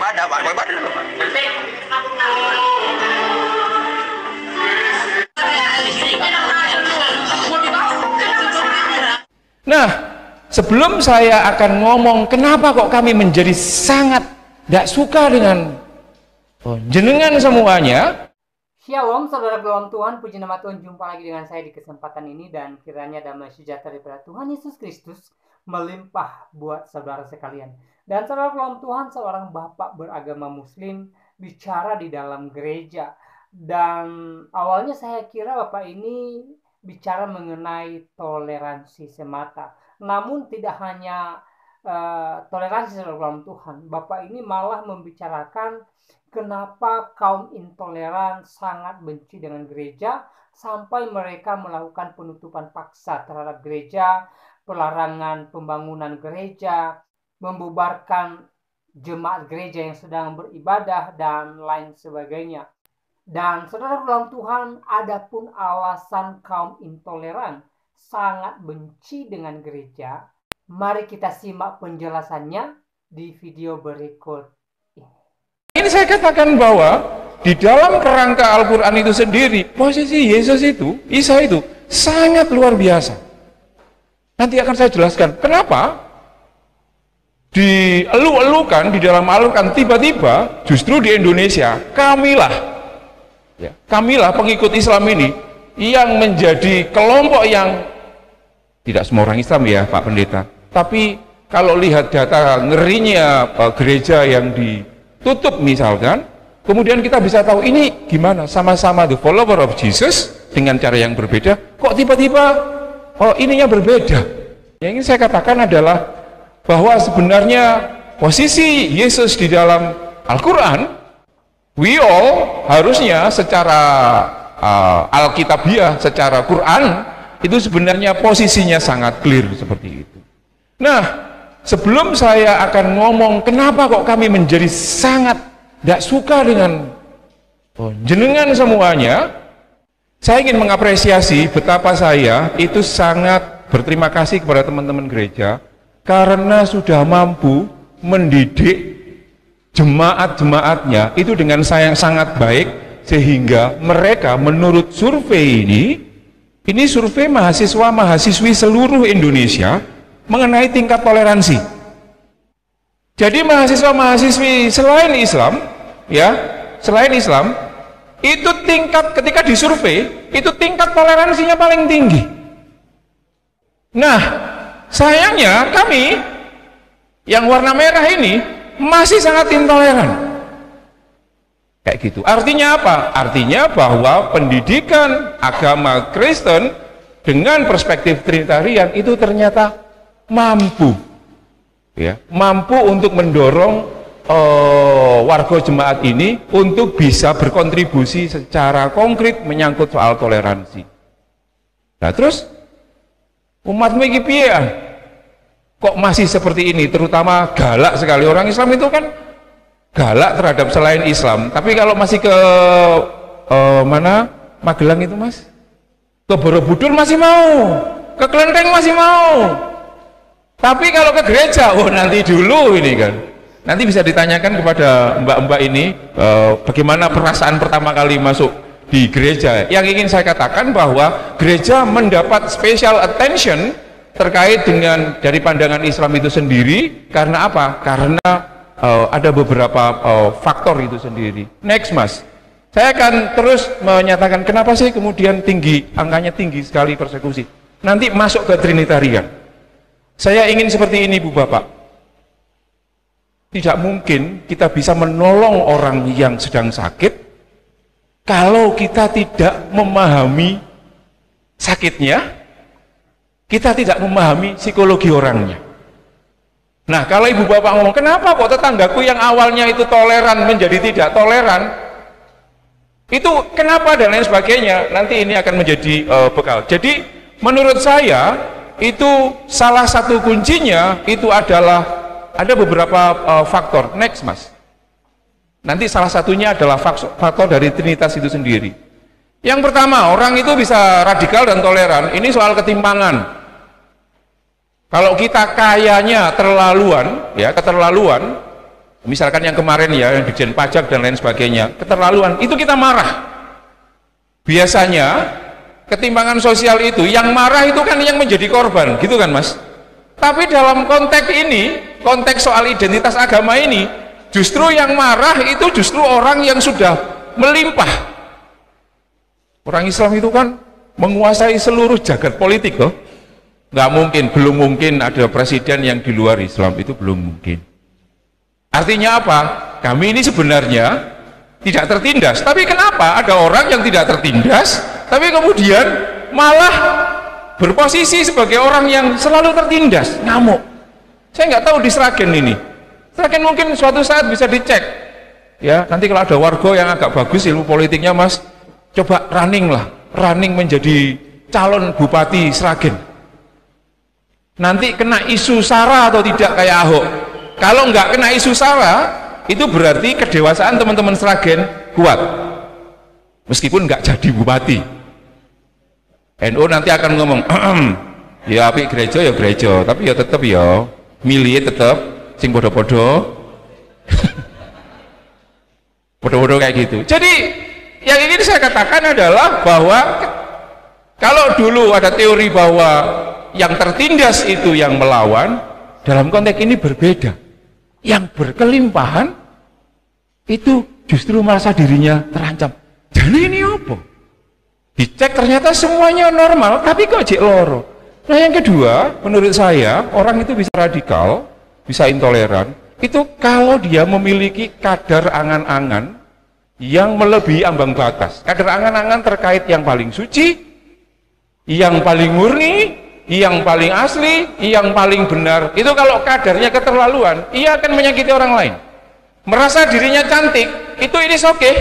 ibadah, Pak. Mau ibadah dulu, Pak. Nah, sebelum saya akan ngomong kenapa kok kami menjadi sangat tidak suka dengan jenengan semuanya. Shalom saudara dalam Tuhan, puji nama Tuhan, jumpa lagi dengan saya di kesempatan ini, dan kiranya damai sejahtera daripada Tuhan Yesus Kristus melimpah buat saudara sekalian. Dan saudara dalam Tuhan, seorang bapak beragama muslim bicara di dalam gereja, dan awalnya saya kira bapak ini bicara mengenai toleransi semata. Namun tidak hanya toleransi saudara dalam Tuhan, bapak ini malah membicarakan kenapa kaum intoleran sangat benci dengan gereja sampai mereka melakukan penutupan paksa terhadap gereja, pelarangan pembangunan gereja, membubarkan jemaat gereja yang sedang beribadah, dan lain sebagainya. Dan saudara dalam Tuhan, adapun alasan kaum intoleran sangat benci dengan gereja, mari kita simak penjelasannya di video berikut. Ini saya katakan bahwa di dalam kerangka Al-Quran itu sendiri, posisi Yesus itu, Isa itu sangat luar biasa. Nanti akan saya jelaskan kenapa dielu-elukan di dalam Al-Quran, tiba-tiba justru di Indonesia kamilah pengikut Islam ini yang menjadi kelompok yang tidak semua orang Islam ya Pak Pendeta, tapi kalau lihat data ngerinya gereja yang ditutup misalkan, kemudian kita bisa tahu ini gimana, sama-sama the follower of Jesus dengan cara yang berbeda, kok tiba-tiba ininya berbeda. Yang ingin saya katakan adalah bahwa sebenarnya posisi Yesus di dalam Al-Quran, we all harusnya secara Alkitabiah, secara Quran, itu sebenarnya posisinya sangat clear seperti itu. Nah, sebelum saya akan ngomong kenapa kok kami menjadi sangat tidak suka dengan jenengan semuanya, saya ingin mengapresiasi betapa saya itu sangat berterima kasih kepada teman-teman gereja karena sudah mampu mendidik jemaat-jemaatnya itu dengan sangat baik, sehingga mereka menurut survei ini survei mahasiswa-mahasiswi seluruh Indonesia mengenai tingkat toleransi. Jadi mahasiswa-mahasiswi selain Islam itu tingkat ketika disurvei itu tingkat toleransinya paling tinggi. Nah, sayangnya kami yang warna merah ini masih sangat intoleran. Kayak gitu. Artinya apa? Artinya bahwa pendidikan agama Kristen dengan perspektif Trinitarian itu ternyata mampu untuk mendorong warga jemaat ini untuk bisa berkontribusi secara konkret menyangkut soal toleransi. Nah, terus umat iki piye? Kok masih seperti ini, terutama galak sekali. Orang Islam itu kan galak terhadap selain Islam, tapi kalau masih ke mana Magelang itu Mas, ke Borobudur masih mau, ke Klenteng masih mau, tapi kalau ke gereja, nanti dulu ini kan, nanti bisa ditanyakan kepada mbak-mbak ini bagaimana perasaan pertama kali masuk di gereja. Yang ingin saya katakan bahwa gereja mendapat special attention terkait dengan dari pandangan Islam itu sendiri. Karena apa? Karena ada beberapa faktor itu sendiri. Next Mas, saya akan terus menyatakan kenapa sih kemudian angkanya tinggi sekali persekusi. Nanti masuk ke Trinitarian. Saya ingin seperti ini Bu Bapak, tidak mungkin kita bisa menolong orang yang sedang sakit kalau kita tidak memahami sakitnya, kita tidak memahami psikologi orangnya. Nah, kalau ibu bapak ngomong, kenapa kok tetanggaku yang awalnya itu toleran menjadi tidak toleran, itu kenapa dan lain sebagainya, nanti ini akan menjadi bekal. Jadi menurut saya itu salah satu kuncinya itu adalah ada beberapa faktor. Next Mas, nanti salah satunya adalah faktor dari Trinitas itu sendiri. Yang pertama, orang itu bisa radikal dan toleran, ini soal ketimpangan. Kalau kita kayanya keterlaluan, Misalkan yang kemarin ya, yang Dirjen Pajak dan lain sebagainya, keterlaluan, itu kita marah. Biasanya ketimpangan sosial itu, yang marah itu kan yang menjadi korban, gitu kan Mas? Tapi dalam konteks ini, konteks soal identitas agama ini, justru yang marah itu justru orang yang sudah melimpah. Orang Islam itu kan menguasai seluruh jagat politik loh. Nggak mungkin, belum mungkin ada presiden yang di luar Islam, itu belum mungkin. Artinya apa? Kami ini sebenarnya tidak tertindas, tapi kenapa ada orang yang tidak tertindas tapi kemudian malah berposisi sebagai orang yang selalu tertindas, ngamuk. Saya nggak tahu di Sragen ini, Sragen mungkin suatu saat bisa dicek ya, nanti kalau ada warga yang agak bagus ilmu politiknya Mas, coba running menjadi calon bupati Sragen, nanti kena isu SARA atau tidak kayak Ahok. Kalau nggak kena isu SARA, itu berarti kedewasaan teman-teman Sragen kuat, meskipun nggak jadi bupati. NU nanti akan ngomong ya apik gereja ya gereja, tapi ya tetap ya milih tetap sing podo-podo podo-podo kayak gitu. Jadi yang ingin saya katakan adalah bahwa kalau dulu ada teori bahwa yang tertindas itu yang melawan, dalam konteks ini berbeda. Yang berkelimpahan itu justru merasa dirinya terancam. Jadi ini apa? Dicek ternyata semuanya normal, tapi kok jek loro. Nah yang kedua, menurut saya orang itu bisa radikal, bisa intoleran, itu kalau dia memiliki kadar angan-angan yang melebihi ambang batas. Kadar angan-angan terkait yang paling suci, yang paling murni, yang paling asli, yang paling benar. Itu kalau kadarnya keterlaluan, ia akan menyakiti orang lain. Merasa dirinya cantik, itu ini oke.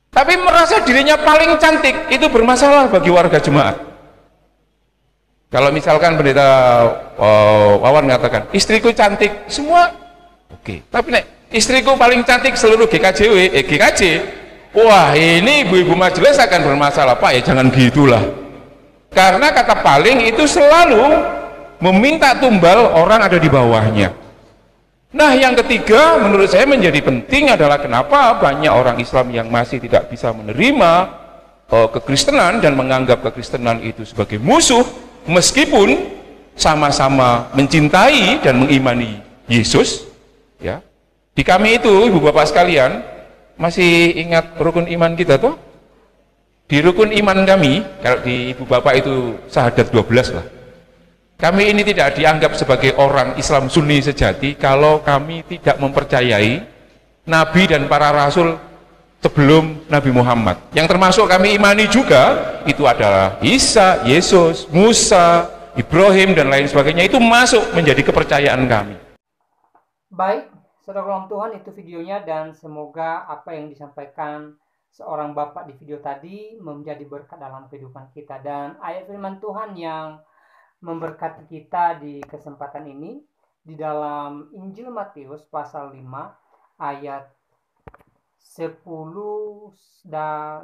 Tapi merasa dirinya paling cantik, itu bermasalah bagi warga jemaat. Kalau misalkan pendeta Wawan mengatakan, istriku cantik, semua oke. Tapi nek istriku paling cantik seluruh GKJ, wah ini ibu-ibu majelis akan bermasalah. Pak ya jangan gitulah. Karena kata paling itu selalu meminta tumbal orang ada di bawahnya. Nah yang ketiga menurut saya menjadi penting adalah kenapa banyak orang Islam yang masih tidak bisa menerima kekristenan dan menganggap kekristenan itu sebagai musuh, meskipun sama-sama mencintai dan mengimani Yesus ya. Di kami itu ibu bapak sekalian masih ingat rukun iman kita tuh? Di rukun iman kami, kalau di ibu bapak itu syahadat 12 lah. Kami ini tidak dianggap sebagai orang Islam Sunni sejati kalau kami tidak mempercayai Nabi dan para Rasul sebelum Nabi Muhammad. Yang termasuk kami imani juga, itu adalah Isa, Yesus, Musa, Ibrahim, dan lain sebagainya. Itu masuk menjadi kepercayaan kami. Baik, saudara Tuhan, itu videonya dan semoga apa yang disampaikan seorang bapak di video tadi menjadi berkat dalam kehidupan kita, dan ayat firman Tuhan yang memberkati kita di kesempatan ini di dalam Injil Matius pasal 5 ayat 10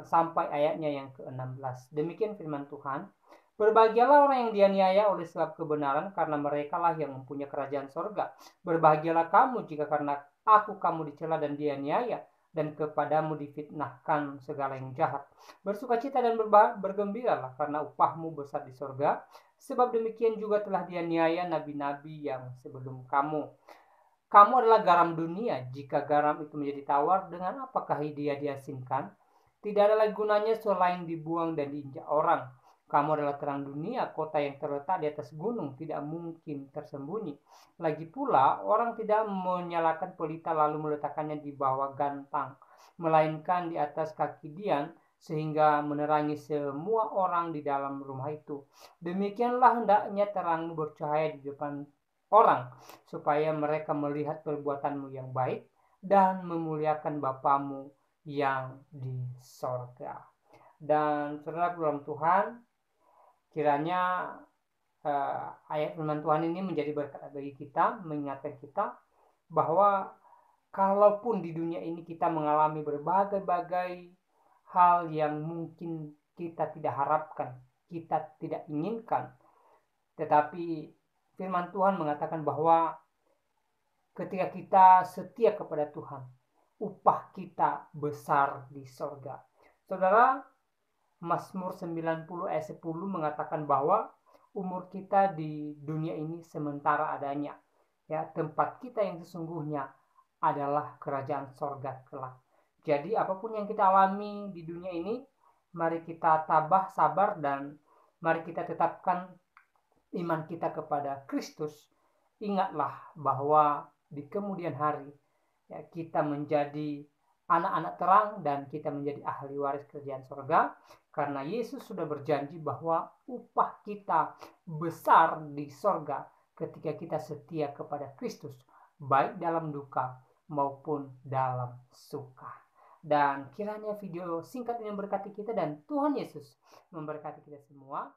sampai ayatnya yang ke-16. Demikian firman Tuhan. Berbahagialah orang yang dianiaya oleh sebab kebenaran, karena mereka lah yang mempunyai kerajaan sorga. Berbahagialah kamu jika karena aku kamu dicela dan dianiaya, dan kepadamu difitnahkan segala yang jahat. Bersukacita dan bergembiralah, karena upahmu besar di sorga, sebab demikian juga telah dianiaya nabi-nabi yang sebelum kamu. Kamu adalah garam dunia. Jika garam itu menjadi tawar, dengan apakah dia diasinkan? Tidak ada lagi gunanya selain dibuang dan diinjak orang. Kamu adalah terang dunia. Kota yang terletak di atas gunung tidak mungkin tersembunyi. Lagi pula, orang tidak menyalakan pelita lalu meletakkannya di bawah gantang, melainkan di atas kaki dian, sehingga menerangi semua orang di dalam rumah itu. Demikianlah hendaknya terangmu bercahaya di depan orang, supaya mereka melihat perbuatanmu yang baik dan memuliakan Bapamu yang di sorga. Dan saudara dalam Tuhan, kiranya ayat firman Tuhan ini menjadi berkat bagi kita, mengingatkan kita bahwa kalaupun di dunia ini kita mengalami berbagai-bagai hal yang mungkin kita tidak harapkan, kita tidak inginkan, tetapi firman Tuhan mengatakan bahwa ketika kita setia kepada Tuhan, upah kita besar di sorga. Saudara, Mazmur 90 ayat 10 mengatakan bahwa umur kita di dunia ini sementara adanya. Ya, tempat kita yang sesungguhnya adalah kerajaan sorga kelak. Jadi apapun yang kita alami di dunia ini, mari kita tabah, sabar, dan mari kita tetapkan iman kita kepada Kristus. Ingatlah bahwa di kemudian hari ya, kita menjadi anak-anak terang dan kita menjadi ahli waris kerajaan sorga, karena Yesus sudah berjanji bahwa upah kita besar di sorga ketika kita setia kepada Kristus, baik dalam duka maupun dalam suka. Dan kiranya video singkat ini memberkati kita, dan Tuhan Yesus memberkati kita semua.